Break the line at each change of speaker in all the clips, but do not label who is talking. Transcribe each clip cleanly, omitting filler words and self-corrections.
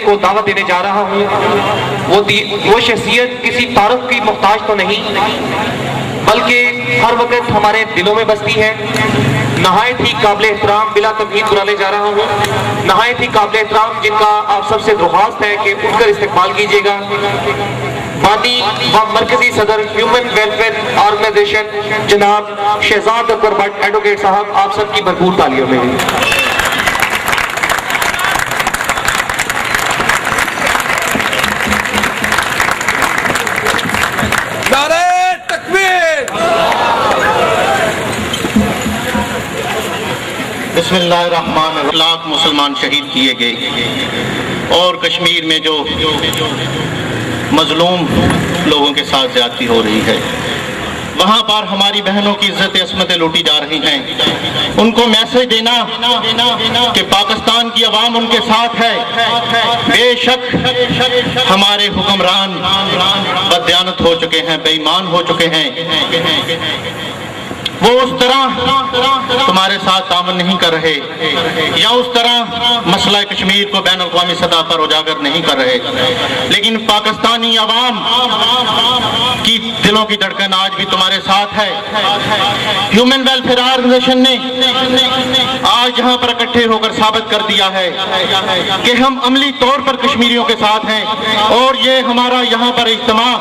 کو دعوت دینے جا رہا ہوں وہ شخصیت کسی تعارف کی محتاج تو نہیں، بلکہ ہر وقت ہمارے دلوں میں بستی ہے۔ نہایت ہی قابل احترام، بلا تمہید بلانے جا رہا ہوں، نہایت ہی قابل احترام جن کا آپ سب سے درخواست ہے کہ اٹھ کر استقبال کیجیے گا۔ بانی و مرکزی صدر ہیومن ویلفیئر آرگنائزیشن جناب شہزاد اکبر بٹ ایڈوکیٹ صاحب، آپ سب کی بھرپور تالیوں میں۔
بسم اللہ الرحمن الرحیم۔ لاکھ مسلمان شہید کیے گئے اور کشمیر میں جو مظلوم لوگوں کے ساتھ زیادتی ہو رہی ہے، وہاں پر ہماری بہنوں کی عزت عصمتیں لوٹی جا رہی ہیں، ان کو میسج دینا کہ پاکستان کی عوام ان کے ساتھ ہے۔ بے شک ہمارے حکمران بددیانت ہو چکے ہیں، بے ایمان ہو چکے ہیں، وہ اس طرح تمہارے ساتھ تعاون نہیں کر رہے یا اس طرح مسئلہ کشمیر کو بین الاقوامی سطح پر اجاگر نہیں کر رہے، لیکن پاکستانی عوام کی دلوں کی دھڑکن آج بھی تمہارے ساتھ ہے۔ ہیومن ویلفیئر آرگنائزیشن نے آج یہاں پر اکٹھے ہو کر ثابت کر دیا ہے کہ ہم عملی طور پر کشمیریوں کے ساتھ ہیں، اور یہ ہمارا یہاں پر اجتماع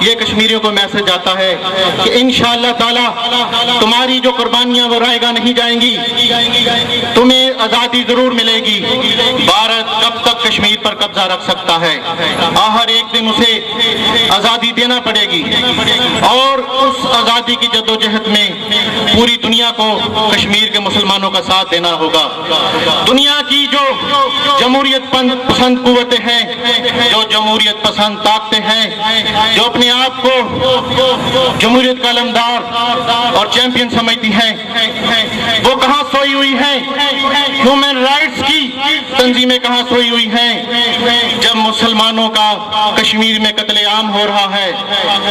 یہ کشمیریوں کو میسج آتا ہے کہ انشاءاللہ تعالی تمہاری جو قربانیاں وہ رائے گاہ نہیں جائیں گی، تمہیں آزادی ضرور ملے گی۔ بھارت کب تک کشمیر پر قبضہ رکھ سکتا ہے؟ ہر ایک دن اسے آزادی دینا پڑے گی، اور اس آزادی کی جدوجہد میں پوری دنیا کو کشمیر کے مسلمانوں کا ساتھ دینا ہوگا۔ دنیا کی جو جمہوریت پسند قوتیں ہیں، جو جمہوریت پسند طاقتیں ہیں، جو اپنے آپ کو جمہوریت کا علمدار اور چیمپئن سمجھتی ہیں، وہ کہاں سوئی ہوئی ہیں؟ ہیومن رائٹس کی تنظیمیں کہاں سوئی ہوئی ہیں جب مسلمانوں کا کشمیر میں قتل عام ہو رہا ہے،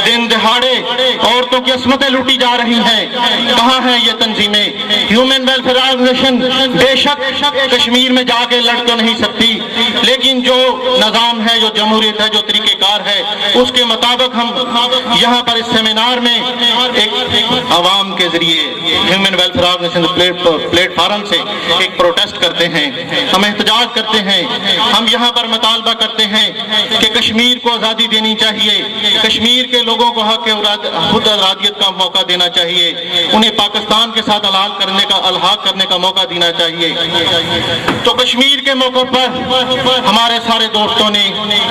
دن دہاڑے عورتوں کی عصمتیں لوٹی جا رہی ہیں؟ کہاں ہیں یہ تنظیمیں؟ ہیومن ویلفیئر آرگنائزیشن بے شک کشمیر میں جا کے لڑ تو نہیں سکتی، لیکن جو نظام ہے، جو جمہوریت ہے، جو طریقہ کار ہے، اس کے مطابق ہم یہاں پر اس سیمینار میں ایک عوام کے ذریعے human welfare organisation platform سے ایک پروٹیسٹ کرتے ہیں، ہم احتجاج کرتے ہیں، ہم یہاں پر مطالبہ کرتے ہیں کہ کشمیر کو آزادی دینی چاہیے، کشمیر کے لوگوں کو حق خود ارادیت کا موقع دینا چاہیے، انہیں پاکستان کے ساتھ الحاق کرنے کا موقع دینا چاہیے۔ تو کشمیر کے موقع پر ہمارے سارے دوستوں نے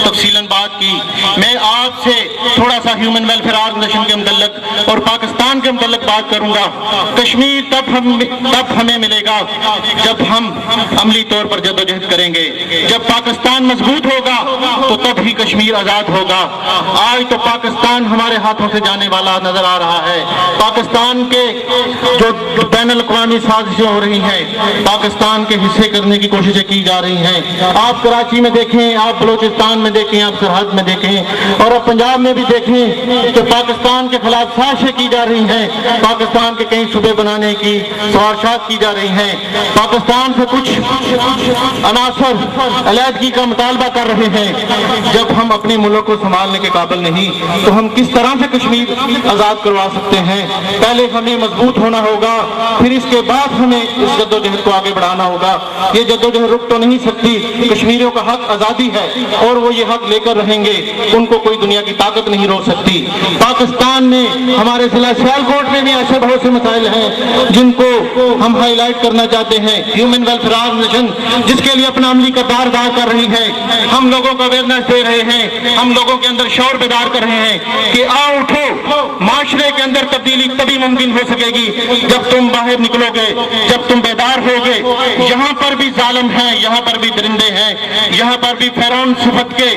تفصیلاً بات کی۔ میں آپ سے تھوڑا سا ہیومن ویلفیئر آرگنائزیشن کے متعلق اور پاکستان کے متعلق بات کروں گا۔ کشمیر تب ہمیں ملے گا جب ہم عملی طور پر جدوجہد کریں گے، جب پاکستان مضبوط ہوگا تو تب ہی کشمیر آزاد ہوگا۔ آج تو پاکستان ہمارے ہاتھوں سے جانے والا نظر آ رہا ہے۔ پاکستان کے جو بین الاقوامی سازشیں ہو رہی ہیں، پاکستان کے حصے کرنے کی کوششیں کی جا رہی ہیں۔ آپ کراچی میں دیکھیں، آپ بلوچستان میں دیکھیں، آپ سرحد میں دیکھیں، اور آپ پنجاب میں بھی دیکھیں کہ پاکستان کے خلاف سازشیں کی جا رہی ہیں، پاکستان کے کئی صوبے بنانے کی سفارشات کی جا رہی ہیں، پاکستان سے کچھ عناصر علیحدگی کا مطالبہ کر رہے ہیں۔ جب ہم اپنے ملک کو سنبھالنے کے قابل نہیں تو ہم کس طرح سے کشمیر آزاد کروا سکتے ہیں؟ پہلے ہمیں مضبوط ہونا ہوگا، پھر اس کے بعد ہمیں اس جدوجہد کو آگے بڑھانا ہوگا۔ یہ جدوجہد رک تو نہیں سکتی، کشمیریوں کا حق آزادی ہے اور وہ یہ حق لے کر رہیں گے، ان کو کوئی دنیا کی طاقت نہیں روک سکتی۔ پاکستان میں ہمارے ضلع سیالکوٹ میں بھی ایسے بہت سے مسائل ہیں جن کو ہم ہائی لائٹ کرنا چاہتے ہیں۔ ہیومن ویلفیئر آرگنائزیشن جس کے لیے اپنا عملی کردار ادا کر رہی ہے، ہم لوگوں کو اویئرنیس دے رہے ہیں، ہم لوگوں کے اندر شعور بیدار کر رہے ہیں کہ آؤ اٹھو، معاشرے کے اندر تبدیلی تبھی ممکن ہو سکے گی جب تم باہر نکلو گے، جب تم بیدار ہوگے۔ یہاں پر بھی ظالم ہیں، یہاں پر بھی درندے ہیں، یہاں پر بھی فرعون صفت کے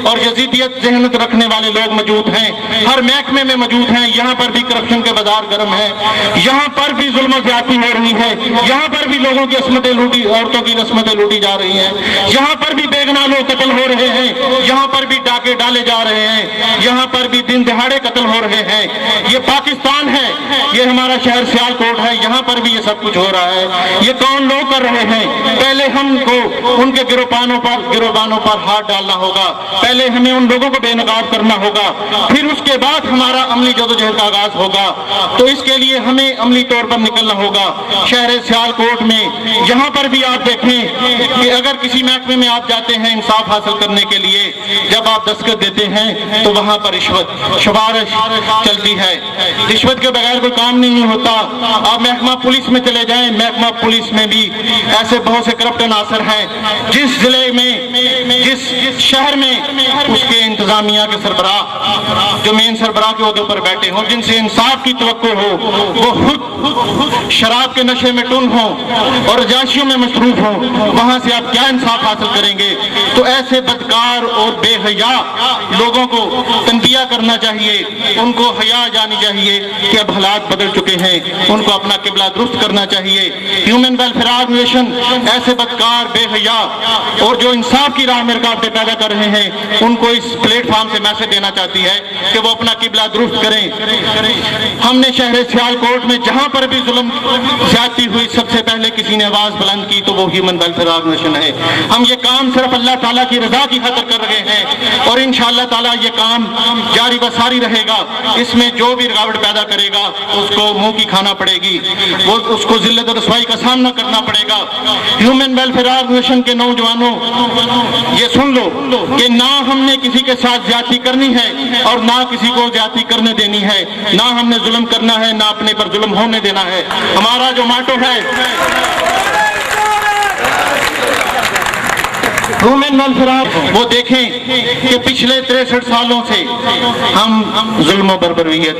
اور یزیدیت ذہنیت رکھنے والے لوگ موجود ہیں، ہر محکمے میں موجود ہیں۔ یہاں پر بھی کرپشن کے بازار گرم ہے، یہاں پر بھی ظلم و زیادتی ہو رہی ہے، یہاں پر بھی لوگوں کی عصمتیں لوٹی، عورتوں کی عصمتیں لوٹی جا رہی ہیں، یہاں پر بھی بے گناہ لوگ قتل ہو رہے ہیں، یہاں پر بھی ڈاکے ڈالے جا رہے ہیں، یہاں پر بھی دن دہاڑے قتل ہو رہے ہیں۔ یہ پاکستان ہے، یہ ہمارا شہر سیالکوٹ ہے، یہاں پر بھی یہ سب کچھ ہو رہا ہے۔ یہ کون لوگ کر رہے ہیں؟ پہلے ہم کو ان کے گروبانوں پر ہاتھ ڈالنا ہوگا، پہلے ہمیں ان لوگوں کو بے نقاب کرنا ہوگا، پھر اس کے بعد ہمارا عملی جدوجہد کا آغاز ہوگا۔ تو اس کے لیے ہمیں عملی طور پر نکلنا ہوگا۔ شہر سیالکوٹ میں یہاں پر بھی آپ دیکھیں کہ اگر کسی محکمے میں آپ جاتے ہیں انصاف حاصل کرنے کے لیے، جب آپ دستخط دیتے ہیں تو وہاں پر رشوت سفارش چلتی ہے، رشوت کے بغیر کوئی کام نہیں ہوتا۔ آپ محکمہ پولیس میں چلے جائیں، محکمہ پولیس میں بھی ایسے بہت سے کرپٹ عناصر ہیں، جس ضلع میں جس شہر میں اس کے انتظامیہ کے سربراہ جو مین سربراہ کے عہدوں پر بیٹھے ہوں، جن سے انصاف کی توقع ہو، وہ خود شراب کے نشے میں ٹن ہوں اور رجاشیوں میں مصروف ہوں، وہاں سے آپ کیا انصاف حاصل کریں گے؟ تو ایسے بدکار اور بے حیا لوگوں کو تنبیہ کرنا چاہیے، ان کو حیا جانی چاہیے کہ اب حالات بدل چکے ہیں، ان کو اپنا قبلہ درست کرنا چاہیے۔ ہیومن ویلفیئر آرگنائزیشن ایسے بدکار بے حیا اور جو انصاف کی راہ میں رکاوٹیں پیدا کر رہے ہیں، ان کو اس پلیٹ فارم سے میسج دینا چاہتی ہے کہ وہ اپنا قبلہ درست کریں۔ ہم نے شہر سیالکوٹ میں جہاں پر بھی ظلم زیادتی ہوئی، سب سے پہلے کسی نے آواز بلند کی تو وہ ہیومن ویلفیئر آرگنائزیشن ہے۔ ہم یہ کام صرف اللہ تعالیٰ کی رضا کی خاطر کر رہے ہیں اور انشاءاللہ تعالیٰ یہ کام جاری و ساری رہے گا۔ اس میں جو بھی رکاوٹ پیدا کرے گا اس کو منہ کی کھانا پڑے گی، وہ اس کو ذلت اور رسوائی کا سامنا کرنا پڑے گا۔ ہیومن ویلفیئر آرگنائزیشن کے نوجوانوں، یہ سن لو کہ نہ ہم نے کسی کے ساتھ زیادتی کرنی ہے اور نہ کسی کو زیادتی کرنے دینی ہے، نہ ہم نے ظلم کرنا ہے، نہ اپنے پر ظلم ہونے دینا ہے۔ ہمارا جو ماٹو ہے ہیومن ویلفیئر، وہ دیکھیں کہ پچھلے 63 سالوں سے ہم ظلم و بربریت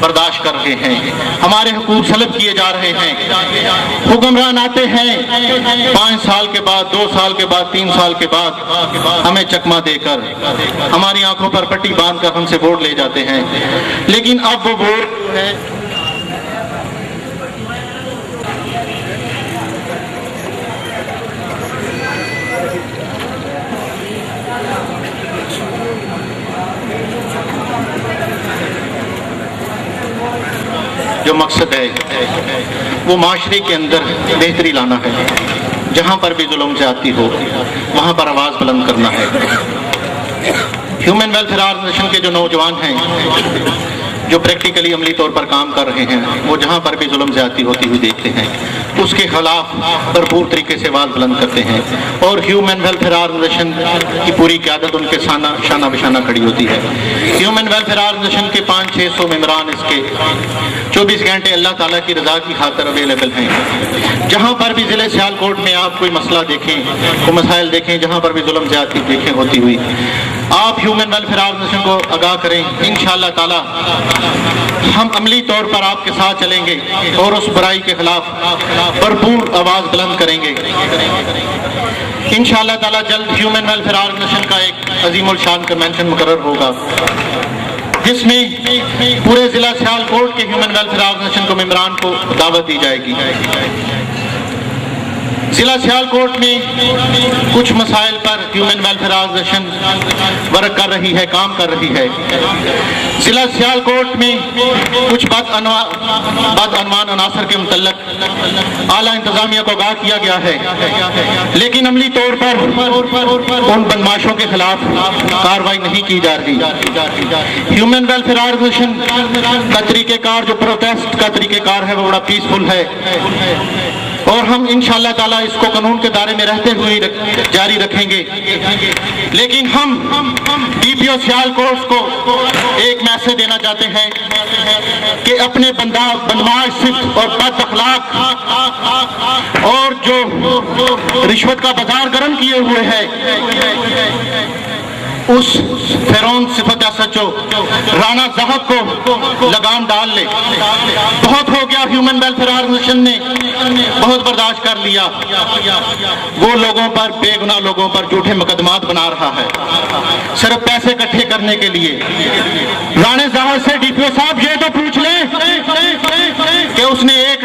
برداشت کر رہے ہیں، ہمارے حقوق سلب کیے جا رہے ہیں۔ حکمران آتے ہیں 5 سال کے بعد، 2 سال کے بعد، 3 سال کے بعد ہمیں چکمہ دے کر، ہماری آنکھوں پر پٹی باندھ کر ہم سے ووٹ لے جاتے ہیں، لیکن اب وہ ووٹ ہے جو مقصد ہے وہ معاشرے کے اندر بہتری لانا ہے، جہاں پر بھی ظلم زیادتی ہو وہاں پر آواز بلند کرنا ہے۔ ہیومن ویلفیئر آرگنائزیشن کے جو نوجوان ہیں، جو پریکٹیکلی عملی طور پر کام کر رہے ہیں، وہ جہاں پر بھی ظلم زیادتی ہوتی ہوئی دیکھتے ہیں اس کے خلاف بھرپور طریقے سے آواز بلند کرتے ہیں، اور ہیومن ویلفیئر آرگنائزیشن کی پوری قیادت ان کے شانہ بشانہ کھڑی ہوتی ہے۔ ہیومن ویلفیئر آرگنائزیشن کے 500-600 ممبران اس کے 24 گھنٹے اللہ تعالیٰ کی رضا کی خاطر اویلیبل ہیں۔ جہاں پر بھی ضلع سیالکوٹ میں آپ کوئی مسئلہ دیکھیں، کوئی مسائل دیکھیں، جہاں پر بھی ظلم زیادتی دیکھیں ہوتی ہوئی، آپ ہیومن ویلفیئر آرگنائزیشن کو آگاہ کریں۔ انشاءاللہ تعالیٰ ہم عملی طور پر آپ کے ساتھ چلیں گے اور اس برائی کے خلاف بھرپور آواز بلند کریں گے۔ انشاءاللہ تعالیٰ جلد ہیومن ویلفیئر آرگنائزیشن کا ایک عظیم الشان کنونشن مقرر ہوگا، جس میں پورے ضلع سیالکوٹ کے ہیومن ویلفیئر آرگنائزیشن کو ممبران کو دعوت دی جائے گی۔ ضلع سیالکوٹ میں کچھ مسائل پر ہیومن ویلفیئر آرگنائزیشن ورک کر رہی ہے، کام کر رہی ہے۔ ضلع سیالکوٹ میں کچھ بدعنوان عناصر کے متعلق اعلیٰ انتظامیہ کو آگاہ کیا گیا ہے، لیکن عملی طور پر ان بدماشوں کے خلاف کارروائی نہیں کی جا رہی۔ ہیومن ویلفیئر آرگنائزیشن کا طریقہ کار، جو پروٹیسٹ کا طریقہ کار ہے، وہ بڑا پیسفل ہے، اور ہم انشاءاللہ تعالیٰ اس کو قانون کے دائرے میں رہتے ہوئے جاری رکھیں گے۔ لیکن ہم ڈی پی او سیالکوٹ کو ایک میسج دینا چاہتے ہیں کہ اپنے بدماش صفت اور بد اخلاق اور جو رشوت کا بازار گرم کیے ہوئے ہے، اس فیرون صفت SHO رانا زہب کو لگام ڈال لے۔ بہت ہو گیا، ہیومن ویلفیئر آرگنائزیشن نے بہت برداشت کر لیا، وہ لوگوں پر، بے گناہ لوگوں پر جھوٹے مقدمات بنا رہا ہے صرف پیسے اکٹھے کرنے کے لیے۔ رانا زہب سے DPO صاحب یہ تو پوچھ لیں کہ اس نے 1